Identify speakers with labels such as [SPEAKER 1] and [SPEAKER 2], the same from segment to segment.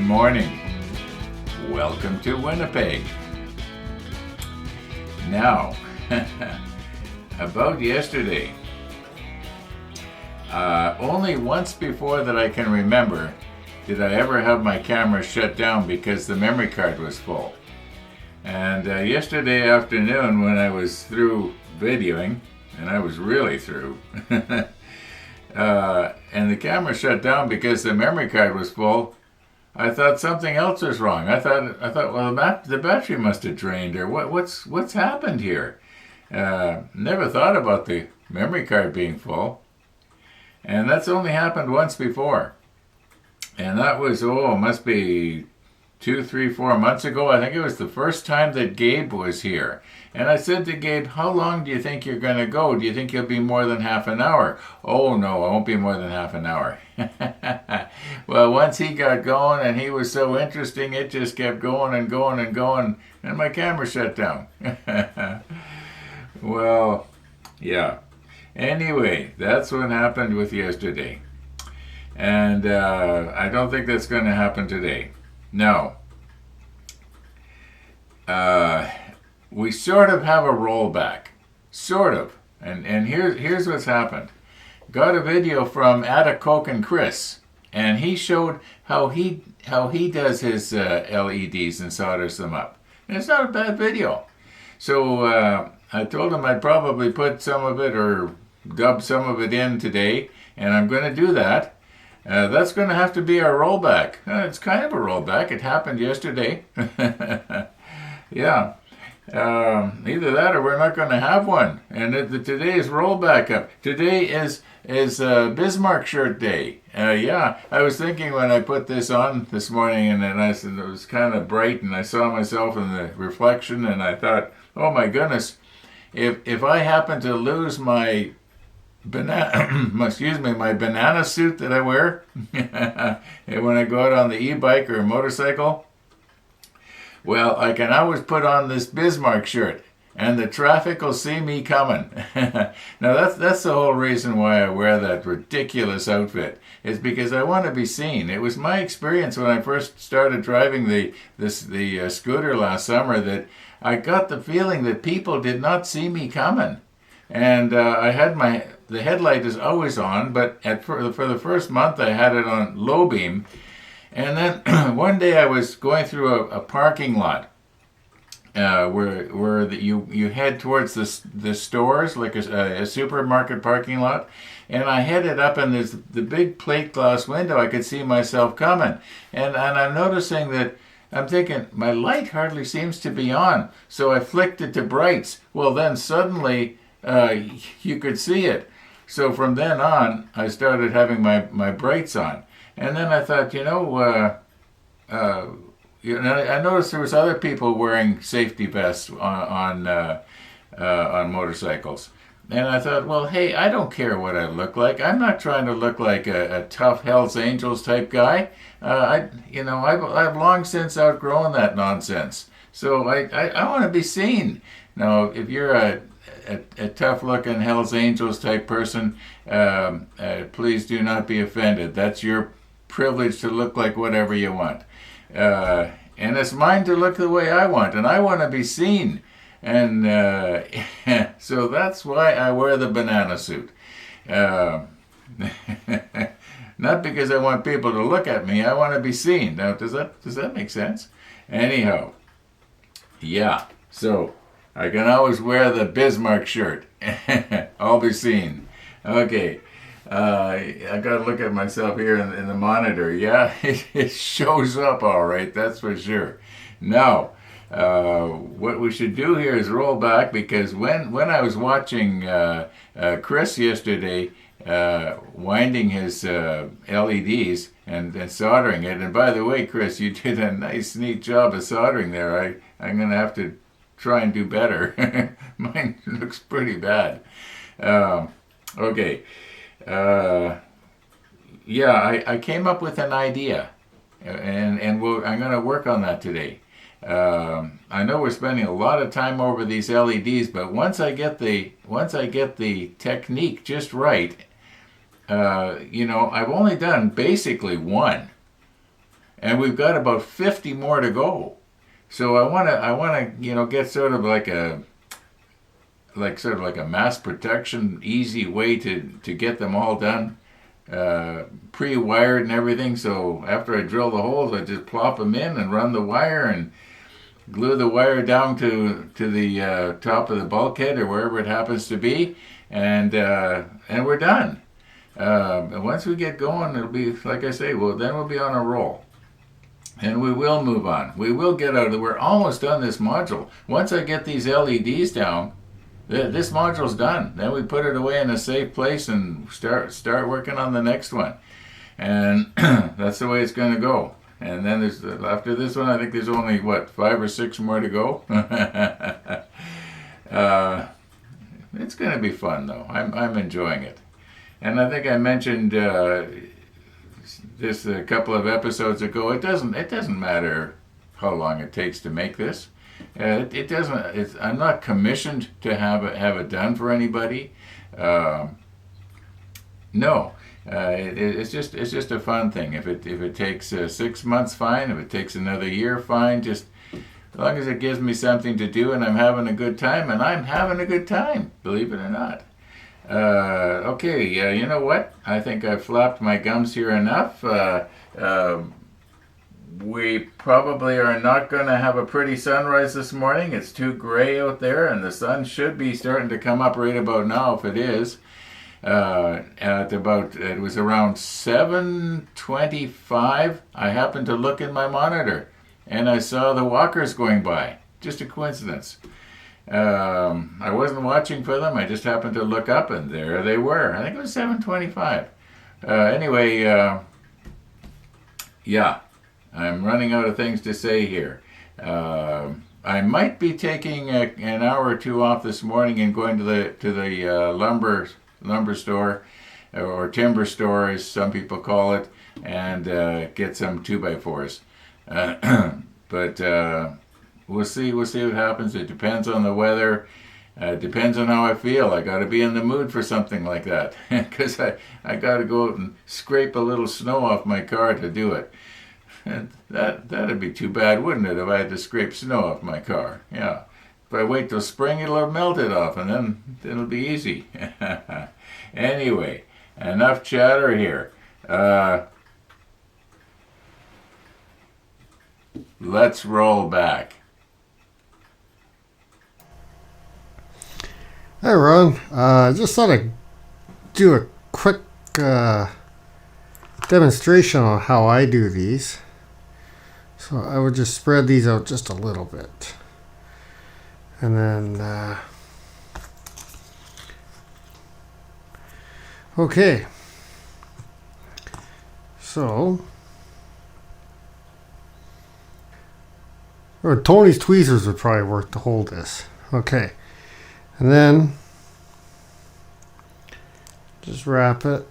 [SPEAKER 1] morning. Welcome to Winnipeg. Now, about yesterday, only once before that I can remember did I ever have my camera shut down because the memory card was full. And yesterday afternoon when I was through videoing, and I was really through, and the camera shut down because the memory card was full, I thought something else was wrong. I thought, well, the battery must have drained, or what's happened here? Never thought about the memory card being full, and that's only happened once before, and that was must be 2, 3, 4 months ago. I think it was the first time that Gabe was here. And I said to Gabe, how long do you think you're going to go? Do you think you'll be more than half an hour? Oh, no, I won't be more than half an hour. Well, once he got going and he was so interesting, it just kept going and going and going, and my camera shut down. Well, yeah. Anyway, that's what happened with yesterday. And I don't think that's going to happen today. No. We sort of have a rollback. Sort of. And here's what's happened. Got a video from Coke and Chris, and he showed how he does his LEDs and solders them up. And it's not a bad video. So I told him I'd probably put some of it or dub some of it in today, and I'm going to do that. That's going to have to be our rollback. It's kind of a rollback. It happened yesterday. Yeah. Either that or we're not going to have one. And today's rollback up. Today is Bismarck shirt day. Yeah, I was thinking when I put this on this morning, and then I said it was kind of bright, and I saw myself in the reflection, and I thought, oh my goodness, if I happen to lose my banana suit that I wear when I go out on the e-bike or motorcycle, well, I can always put on this Bismarck shirt, and the traffic will see me coming. Now that's the whole reason why I wear that ridiculous outfit, is because I want to be seen. It was my experience when I first started driving the scooter last summer that I got the feeling that people did not see me coming. And I had the headlight is always on, but for the first month I had it on low beam. And then one day I was going through a parking lot where you head towards the stores, like a supermarket parking lot. And I headed up, and there's the big plate glass window. I could see myself coming. And I'm noticing that I'm thinking, my light hardly seems to be on. So I flicked it to brights. Well, then suddenly you could see it. So from then on, I started having my brights on. And then I thought, I noticed there was other people wearing safety vests on motorcycles. And I thought, well, hey, I don't care what I look like. I'm not trying to look like a tough Hells Angels type guy. I've long since outgrown that nonsense. So I want to be seen. Now, if you're a tough-looking Hells Angels type person, please do not be offended. That's your privilege to look like whatever you want. And it's mine to look the way I want, and I want to be seen. And so that's why I wear the banana suit. Not because I want people to look at me. I want to be seen. Now, does that make sense? Anyhow, yeah. So I can always wear the Bismarck shirt. I'll be seen. Okay. I gotta look at myself here in the monitor. Yeah, it shows up all right, that's for sure. Now, what we should do here is roll back, because when I was watching Chris yesterday winding his LEDs and soldering it, and by the way, Chris, you did a nice, neat job of soldering there. I'm going to have to try and do better. Mine looks pretty bad. Okay. I came up with an idea, and I'm going to work on that today. I know we're spending a lot of time over these LEDs, but once I get the technique just right, I've only done basically one. and we've got about 50 more to go. So I wanna, get sort of like a mass production, easy way to get them all done, pre-wired and everything. So after I drill the holes, I just plop them in and run the wire and glue the wire down to the top of the bulkhead or wherever it happens to be, and we're done. And once we get going, it'll be like I say. Well, then we'll be on a roll, and we will move on. We will get out of it. We're almost done this module. Once I get these LEDs down, this module's done. Then we put it away in a safe place and start working on the next one. And that's the way it's going to go. And then after this one, I think there's only 5 or 6 more to go. It's going to be fun though. I'm enjoying it. And I think I mentioned this a couple of episodes ago. It doesn't matter how long it takes to make this. It doesn't. I'm not commissioned to have it done for anybody. No, it's just a fun thing. If it takes 6 months, fine. If it takes another year, fine. Just as long as it gives me something to do and I'm having a good time, and I'm having a good time, believe it or not. Okay, you know what? I think I've flapped my gums here enough. We probably are not going to have a pretty sunrise this morning. It's too gray out there, and the sun should be starting to come up right about now if it is. It was around 7:25. I happened to look in my monitor, and I saw the walkers going by. Just a coincidence. I wasn't watching for them. I just happened to look up, and there they were. I think it was 7:25. Anyway, yeah, I'm running out of things to say here. I might be taking an hour or two off this morning and going to the lumber store, or timber store as some people call it, and get some 2x4s. But we'll see what happens. It depends on the weather. It depends on how I feel. I got to be in the mood for something like that, because I got to go out and scrape a little snow off my car to do it. And that'd be too bad, wouldn't it, if I had to scrape snow off my car? Yeah. If I wait till spring, it'll have melted off, and then it'll be easy. Anyway, enough chatter here. Let's roll back.
[SPEAKER 2] Hi, Ron. Just thought I'd do a quick demonstration on how I do these. So I would just spread these out just a little bit. And then, okay. So, Tony's tweezers would probably work to hold this. Okay. And then, just wrap it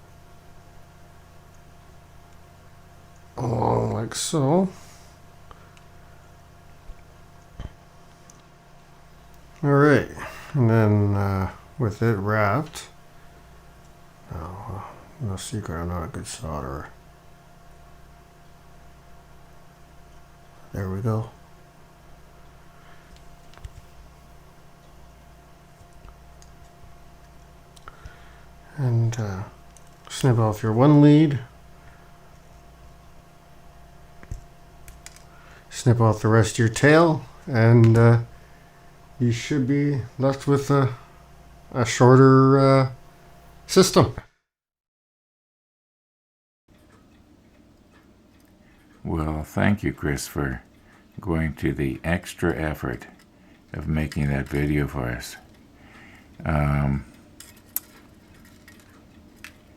[SPEAKER 2] along like so. Alright, and then with it wrapped, no secret, I'm not a good solderer. There we go. And snip off your one lead. Snip off the rest of your tail, and you should be left with a shorter system.
[SPEAKER 1] Well, thank you, Chris, for going to the extra effort of making that video for us.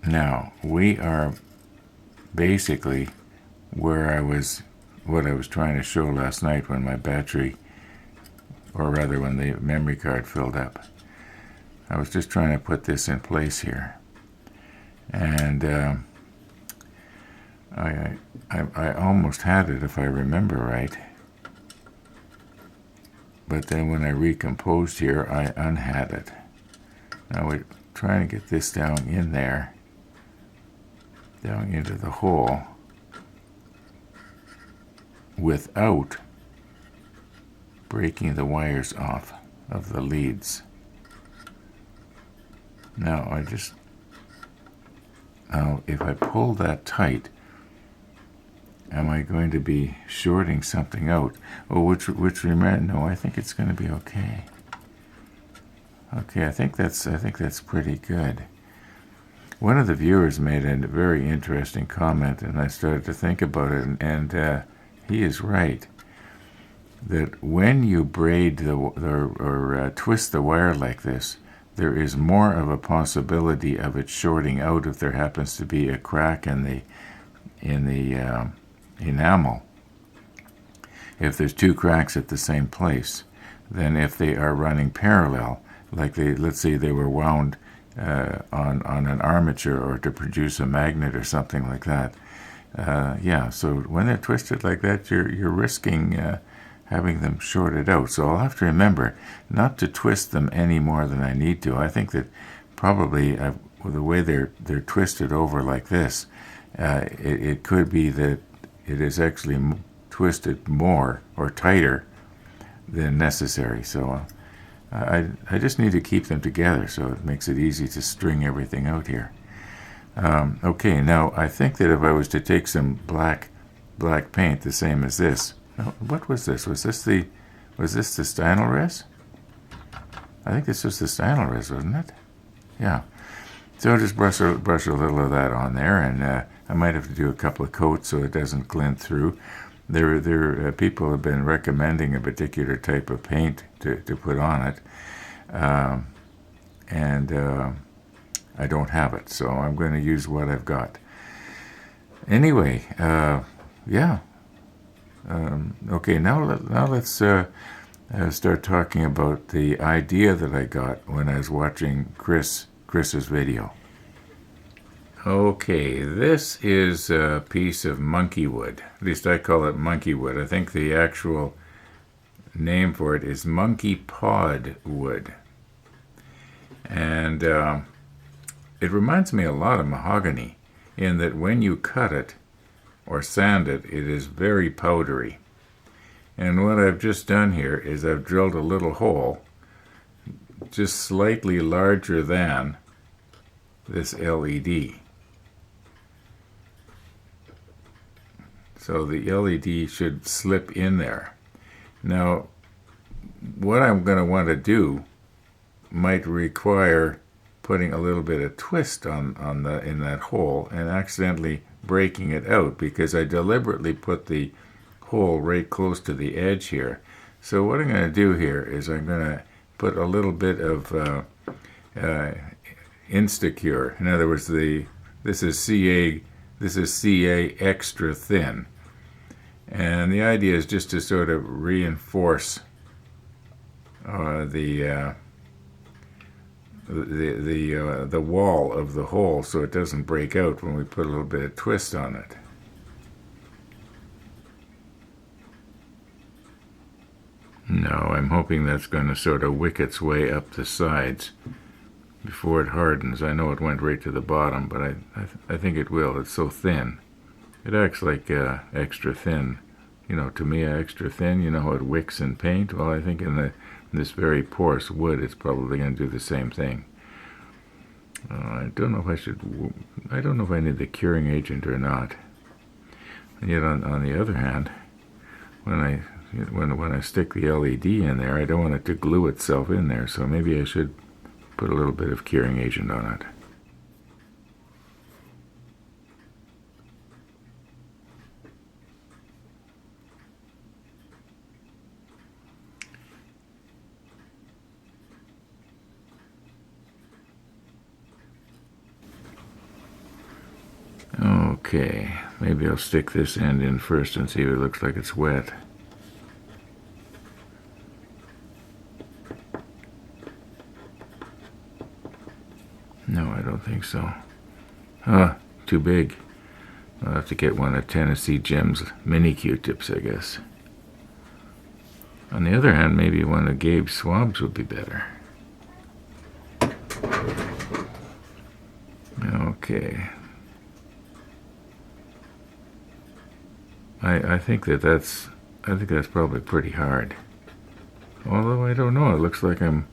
[SPEAKER 1] Now, we are basically what I was trying to show last night when my battery, or rather when the memory card filled up. I was just trying to put this in place here. And I almost had it, if I remember right. But then when I recomposed here, I unhad it. Now we're trying to get this down in there, down into the hole. without breaking the wires off of the leads. Now if I pull that tight, am I going to be shorting something out? Oh, which remember? No, I think it's going to be okay. Okay, I think that's pretty good. One of the viewers made a very interesting comment, and I started to think about it, and he is right. That when you braid or twist the wire like this, there is more of a possibility of it shorting out if there happens to be a crack in the enamel. If there's two cracks at the same place, than if they are running parallel, like let's say they were wound on an armature or to produce a magnet or something like that. So when they're twisted like that, you're risking having them shorted out. So I'll have to remember not to twist them any more than I need to. I think that probably the way they're twisted over like this, it could be that it is actually twisted more or tighter than necessary. So I just need to keep them together so it makes it easy to string everything out here. Okay, now I think that if I was to take some black paint the same as this. What was this? Was this the stynylrez? I think this was the stynylrez, wasn't it? Yeah. So I'll just brush a little of that on there, and I might have to do a couple of coats so it doesn't glint through. There people have been recommending a particular type of paint to put on it, and I don't have it, so I'm going to use what I've got. Anyway, yeah. Okay, now let's start talking about the idea that I got when I was watching Chris's video. Okay, this is a piece of monkey wood. At least I call it monkey wood. I think the actual name for it is monkey pod wood. And it reminds me a lot of mahogany in that when you cut it or sand it, it is very powdery. And what I've just done here is I've drilled a little hole just slightly larger than this LED. So the LED should slip in there. Now, what I'm going to want to do might require putting a little bit of twist in that hole and accidentally breaking it out, because I deliberately put the hole right close to the edge here. So what I'm going to do here is I'm going to put a little bit of Instacure. In other words, this is CA extra thin, and the idea is just to sort of reinforce the wall of the hole so it doesn't break out when we put a little bit of twist on it. No, I'm hoping that's going to sort of wick its way up the sides before it hardens. I know it went right to the bottom, but I think it will. It's so thin. It acts like extra thin. You know, to me, extra thin, you know how it wicks in paint? Well, I think in this very porous wood, it's probably going to do the same thing. I don't know if I need the curing agent or not. And yet, on the other hand, when I stick the LED in there, I don't want it to glue itself in there, so maybe I should put a little bit of curing agent on it. Okay, maybe I'll stick this end in first and see if it looks like it's wet. No, I don't think so. Too big. I'll have to get one of Tennessee Jim's mini Q-tips, I guess. On the other hand, maybe one of Gabe's swabs would be better. Okay. I think that's probably pretty hard. Although I don't know, it looks like I'm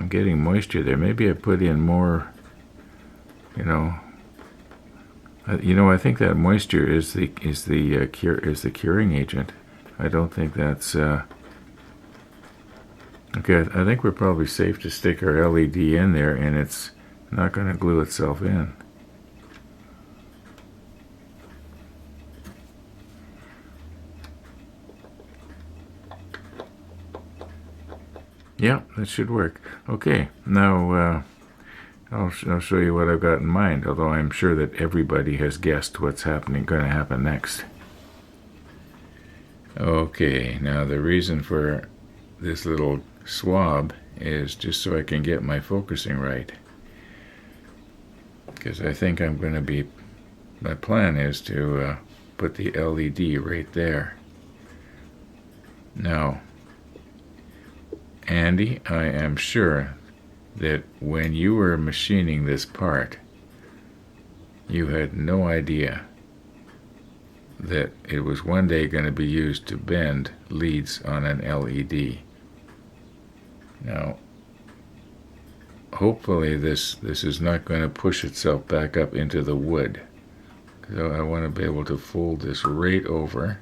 [SPEAKER 1] getting moisture there. Maybe I put in more, you know. I think that moisture is the curing agent. I don't think that's okay. I think we're probably safe to stick our LED in there, and it's not going to glue itself in. Yeah, that should work. Okay, now I'll show you what I've got in mind, although I'm sure that everybody has guessed what's going to happen next. Okay, now the reason for this little swab is just so I can get my focusing right. Because I think my plan is to put the LED right there. Now, Andy, I am sure that when you were machining this part, you had no idea that it was one day going to be used to bend leads on an LED. Now, hopefully this is not going to push itself back up into the wood. So I want to be able to fold this right over.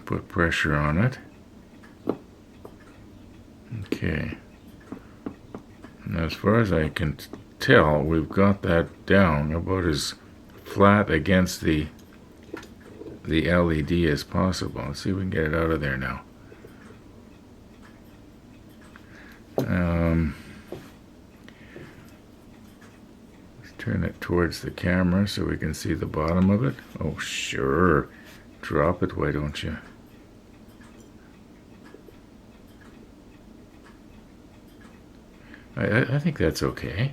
[SPEAKER 1] Put pressure on it. Okay. And as far as I can tell, we've got that down about as flat against the LED as possible. Let's see if we can get it out of there now. Let's turn it towards the camera so we can see the bottom of it. Oh, sure. Drop it, why don't you? I think that's okay.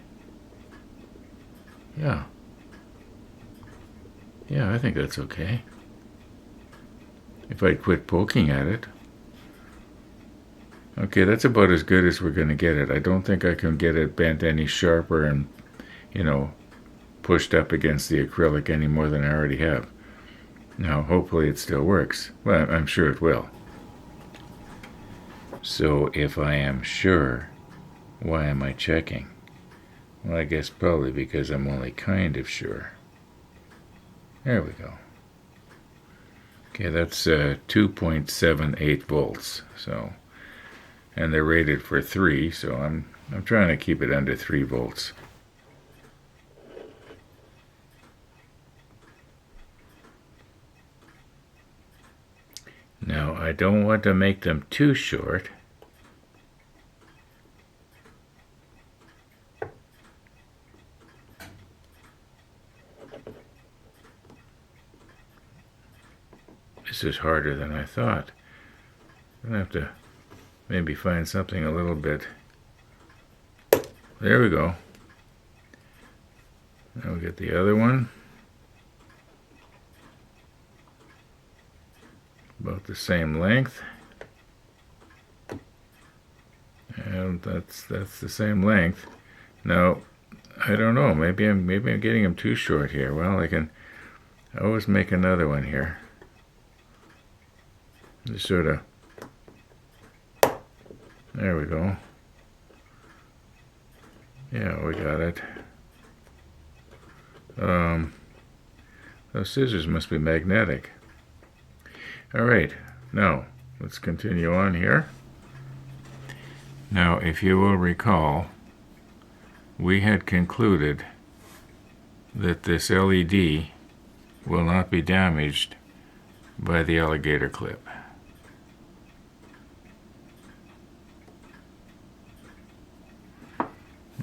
[SPEAKER 1] Yeah. Yeah, I think that's okay. If I quit poking at it. Okay, that's about as good as we're going to get it. I don't think I can get it bent any sharper and, pushed up against the acrylic any more than I already have. Now, hopefully it still works. Well, I'm sure it will. So, if I am sure, why am I checking? Well, I guess probably because I'm only kind of sure. There we go. Okay, that's 2.78 volts. So, and they're rated for 3, so I'm trying to keep it under 3 volts. Now, I don't want to make them too short. This is harder than I thought. I'm going to have to maybe find something a little bit. There we go. Now we get the other one. About the same length. And that's the same length. Now, I don't know. Maybe I'm getting them too short here. Well, I can always make another one here. Just sort of, there we go. Yeah, we got it. Those scissors must be magnetic. All right, now let's continue on here. Now, if you will recall, we had concluded that this LED will not be damaged by the alligator clip.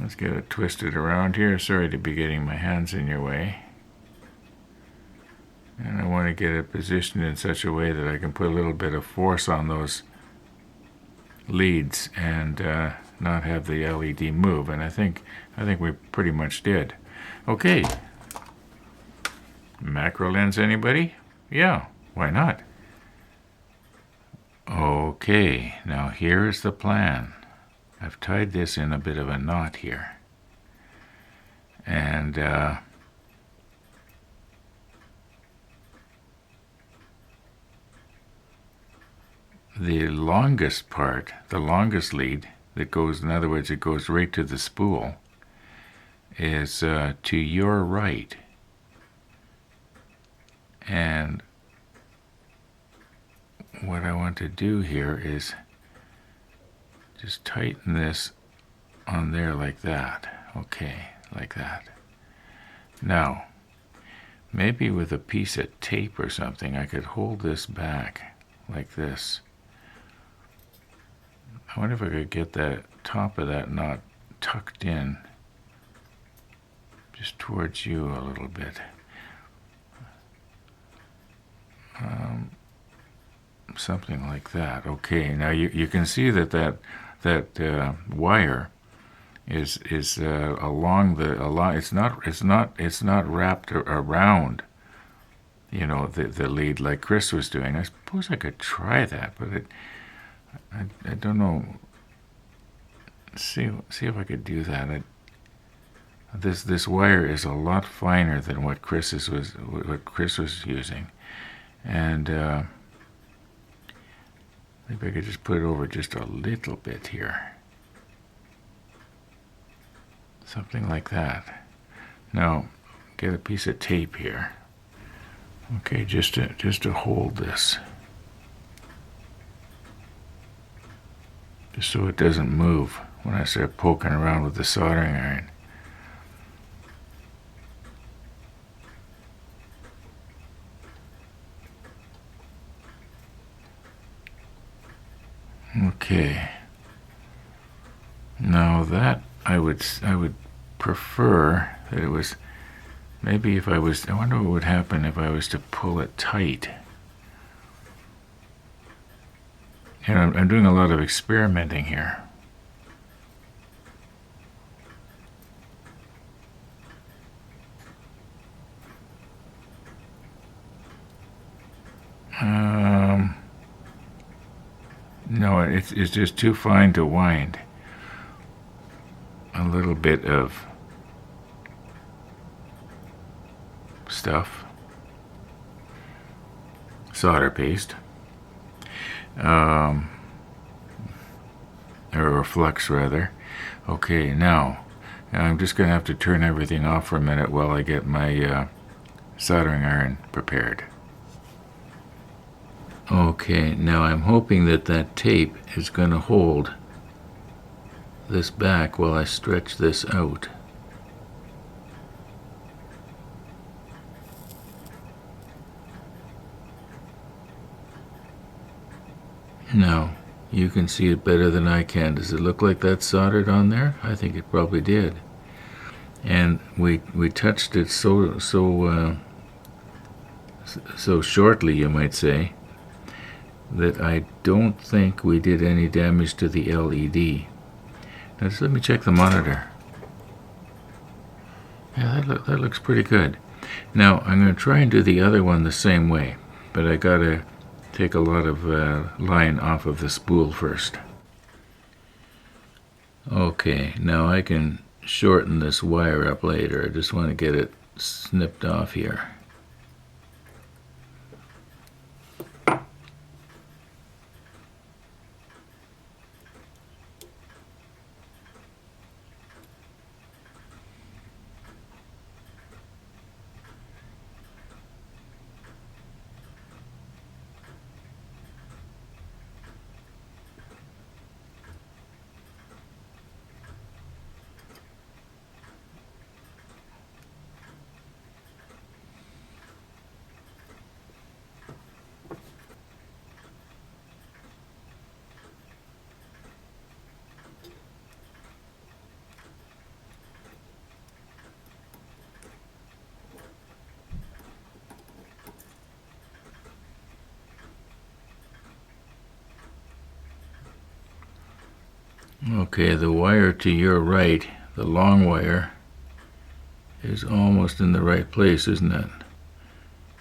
[SPEAKER 1] Let's get it twisted around here. Sorry to be getting my hands in your way. And I want to get it positioned in such a way that I can put a little bit of force on those leads and not have the LED move. And I think we pretty much did. Okay. Macro lens, anybody? Yeah, why not? Okay, now here is the plan. I've tied this in a bit of a knot here. And the longest part, the longest lead that goes, in other words, it goes right to the spool, is to your right. And what I want to do here is just tighten this on there like that. Okay, like that. Now, maybe with a piece of tape or something, I could hold this back like this. I wonder if I could get that top of that knot tucked in just towards you a little bit. Something like that. Okay, now you can see that wire is along it's not wrapped around, you know, the lead like Chris was doing. I suppose I could try that, but I don't know. See if I could do that. This wire is a lot finer than what Chris was using, and maybe I could just put it over just a little bit here, something like that. Now get a piece of tape here. Okay, just to hold this, just so it doesn't move when I start poking around with the soldering iron. Okay. Now that I would prefer that it was, maybe if I wonder what would happen if I was to pull it tight. You know, I'm doing a lot of experimenting here. No, it's just too fine to wind. A little bit of stuff, solder paste, or flux rather. Okay, now I'm just going to have to turn everything off for a minute while I get my soldering iron prepared. Okay, now I'm hoping that tape is going to hold this back while I stretch this out. Now, you can see it better than I can. Does it look like that's soldered on there? I think it probably did. And we touched it so shortly, you might say, that I don't think we did any damage to the LED. Now just let me check the monitor. Yeah, that looks pretty good. Now I'm going to try and do the other one the same way, but I got to take a lot of line off of the spool first. Okay, now I can shorten this wire up later. I just want to get it snipped off here. Okay, the wire to your right, the long wire, is almost in the right place, isn't it?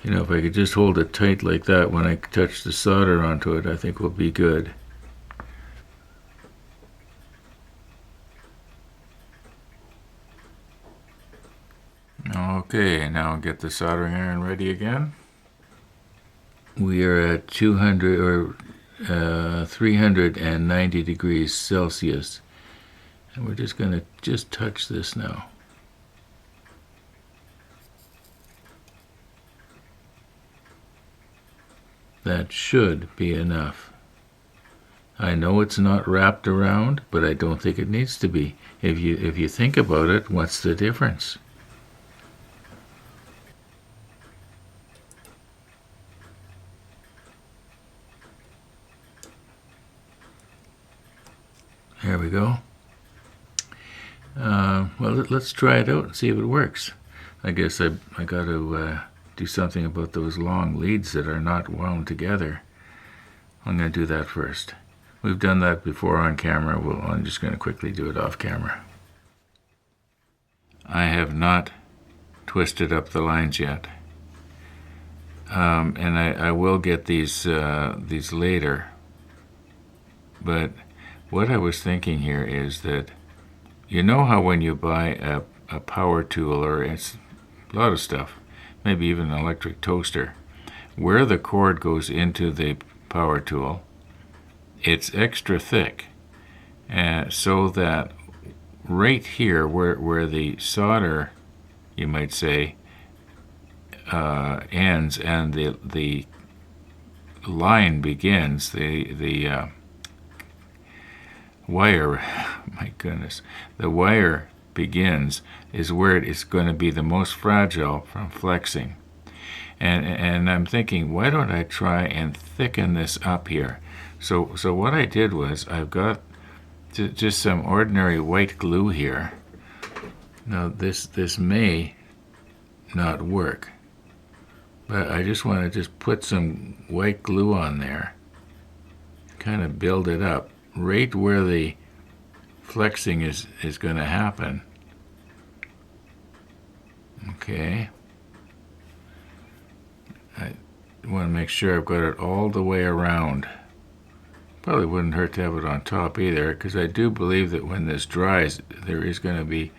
[SPEAKER 1] You know, if I could just hold it tight like that when I touch the solder onto it, I think we'll be good. Okay, now get the soldering iron ready again. We are at 200 or 390 degrees Celsius. And we're just going to just touch this now. That should be enough. I know it's not wrapped around, but I don't think it needs to be. If you think about it, what's the difference? There we go. Well, let's try it out and see if it works. I guess I got to do something about those long leads that are not wound together. I'm going to do that first. We've done that before on camera. I'm just going to quickly do it off camera. I have not twisted up the lines yet. And I will get these later. But what I was thinking here is that, you know how when you buy a power tool, or it's a lot of stuff, maybe even an electric toaster, where the cord goes into the power tool, it's extra thick, so that right here where the solder, you might say, ends and the line begins, the wire, my goodness, the wire begins, is where it is going to be the most fragile from flexing. And I'm thinking, why don't I try and thicken this up here? So what I did was, I've got just some ordinary white glue here. Now this may not work, but I just want to just put some white glue on there, kind of build it up right where the flexing is going to happen. Okay. I want to make sure I've got it all the way around. Probably wouldn't hurt to have it on top either, because I do believe that when this dries, there is going to be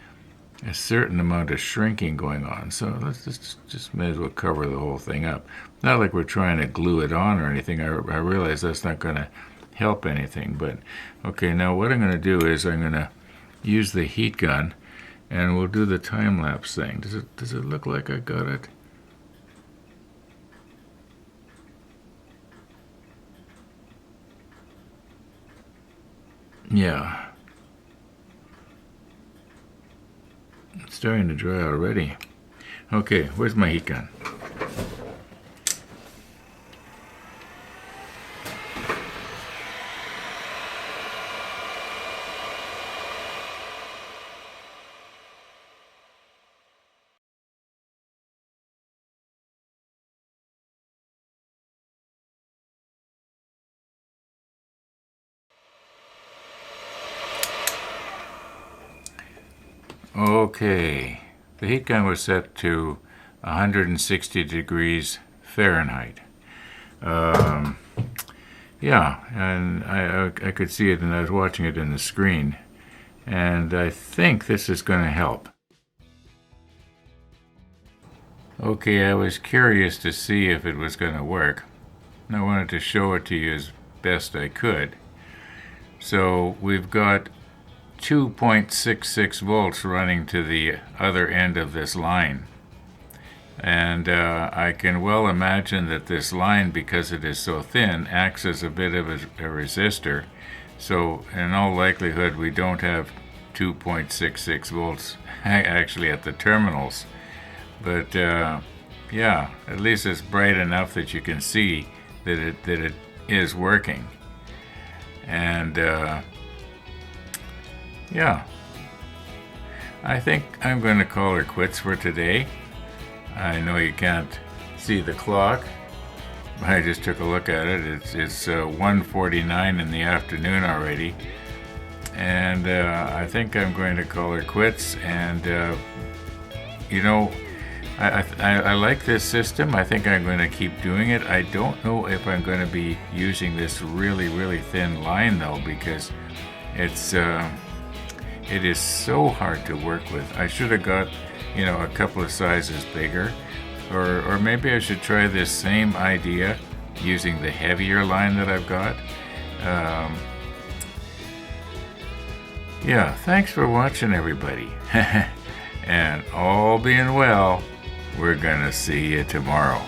[SPEAKER 1] a certain amount of shrinking going on. So let's just may as well cover the whole thing up. Not like we're trying to glue it on or anything. I realize that's not going to help anything. But okay, now what I'm going to do is I'm going to use the heat gun, and we'll do the time-lapse thing. Does it look like I got it? Yeah. It's starting to dry already. Okay, where's my heat gun? Okay, the heat gun was set to 160 degrees Fahrenheit. Yeah, and I could see it, and I was watching it in the screen, and I think this is going to help. Okay, I was curious to see if it was going to work. I wanted to show it to you as best I could. So we've got 2.66 volts running to the other end of this line. And I can well imagine that this line, because it is so thin, acts as a bit of a resistor. So in all likelihood, we don't have 2.66 volts actually at the terminals. But yeah, at least it's bright enough that you can see that it is working. And yeah, I think I'm going to call her quits for today. I know you can't see the clock. I just took a look at it. It's 1:49 in the afternoon already. And I think I'm going to call her quits. And, you know, I like this system. I think I'm going to keep doing it. I don't know if I'm going to be using this really, really thin line, though, because it's it is so hard to work with. I should have got, a couple of sizes bigger, or maybe I should try this same idea using the heavier line that I've got. Yeah, thanks for watching, everybody. And all being well, we're gonna see you tomorrow.